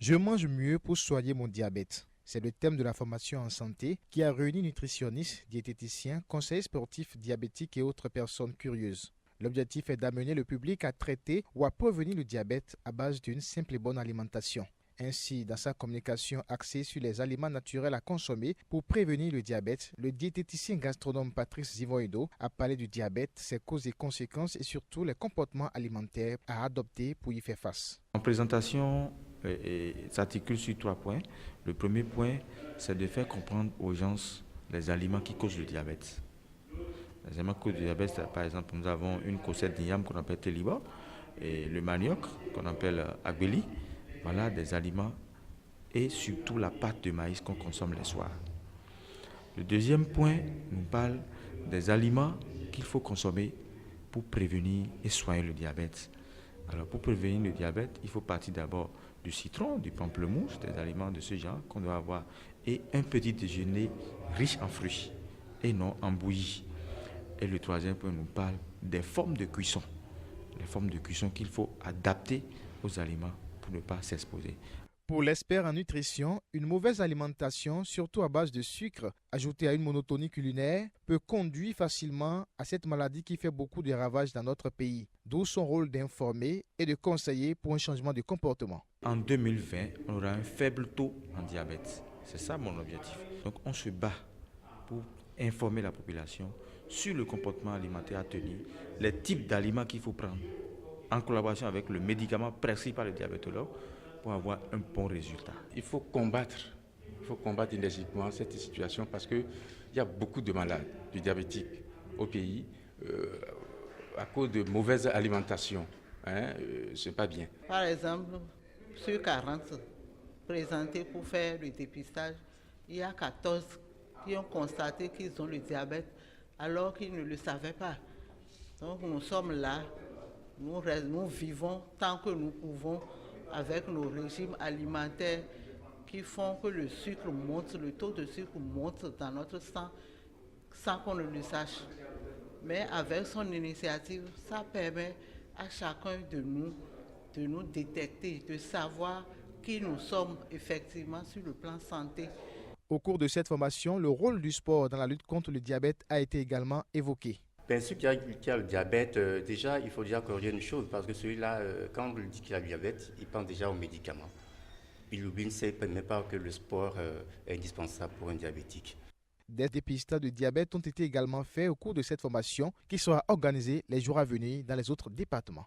Je mange mieux pour soigner mon diabète. C'est le thème de la formation en santé qui a réuni nutritionnistes, diététiciens, conseillers sportifs, diabétiques et autres personnes curieuses. L'objectif est d'amener le public à traiter ou à prévenir le diabète à base d'une simple et bonne alimentation. Ainsi, dans sa communication axée sur les aliments naturels à consommer pour prévenir le diabète, le diététicien gastronome Patrice Zivoido a parlé du diabète, ses causes et conséquences et surtout les comportements alimentaires à adopter pour y faire face. En présentation, s'articule sur 3 points. Le premier point, c'est de faire comprendre aux gens les aliments qui causent le diabète. Les aliments qui causent le diabète, par exemple, nous avons une cossette d'igname qu'on appelle téliba et le manioc qu'on appelle agbeli. Voilà des aliments et surtout la pâte de maïs qu'on consomme les soirs. Le deuxième point nous parle des aliments qu'il faut consommer pour prévenir et soigner le diabète. Alors pour prévenir le diabète, il faut partir d'abord du citron, du pamplemousse, des aliments de ce genre qu'on doit avoir et un petit déjeuner riche en fruits et non en bouillie. Et le troisième point nous parle des formes de cuisson. Les formes de cuisson qu'il faut adapter aux aliments pour ne pas s'exposer. Pour l'expert en nutrition, une mauvaise alimentation, surtout à base de sucre, ajoutée à une monotonie culinaire, peut conduire facilement à cette maladie qui fait beaucoup de ravages dans notre pays. D'où son rôle d'informer et de conseiller pour un changement de comportement. En 2020, on aura un faible taux en diabète. C'est ça mon objectif. Donc on se bat pour informer la population sur le comportement alimentaire à tenir, les types d'aliments qu'il faut prendre, en collaboration avec le médicament prescrit par le diabétologue pour avoir un bon résultat. Il faut combattre énergiquement cette situation parce qu'il y a beaucoup de malades, de diabétiques au pays à cause de mauvaise alimentation. C'est pas bien. Par exemple, sur 40 présentés pour faire le dépistage, il y a 14 qui ont constaté qu'ils ont le diabète alors qu'ils ne le savaient pas. Donc nous sommes là, nous vivons tant que nous pouvons avec nos régimes alimentaires qui font que le sucre monte, le taux de sucre monte dans notre sang sans qu'on ne le sache. Mais avec son initiative, ça permet à chacun de nous détecter, de savoir qui nous sommes effectivement sur le plan santé. Au cours de cette formation, le rôle du sport dans la lutte contre le diabète a été également évoqué. Celui qui a le diabète, déjà, il faut déjà corriger une chose, parce que celui-là, quand on lui dit qu'il a le diabète, il pense déjà aux médicaments. Il oublie ne sait même pas que le sport est indispensable pour un diabétique. Des dépistages de diabète ont été également faits au cours de cette formation qui sera organisée les jours à venir dans les autres départements.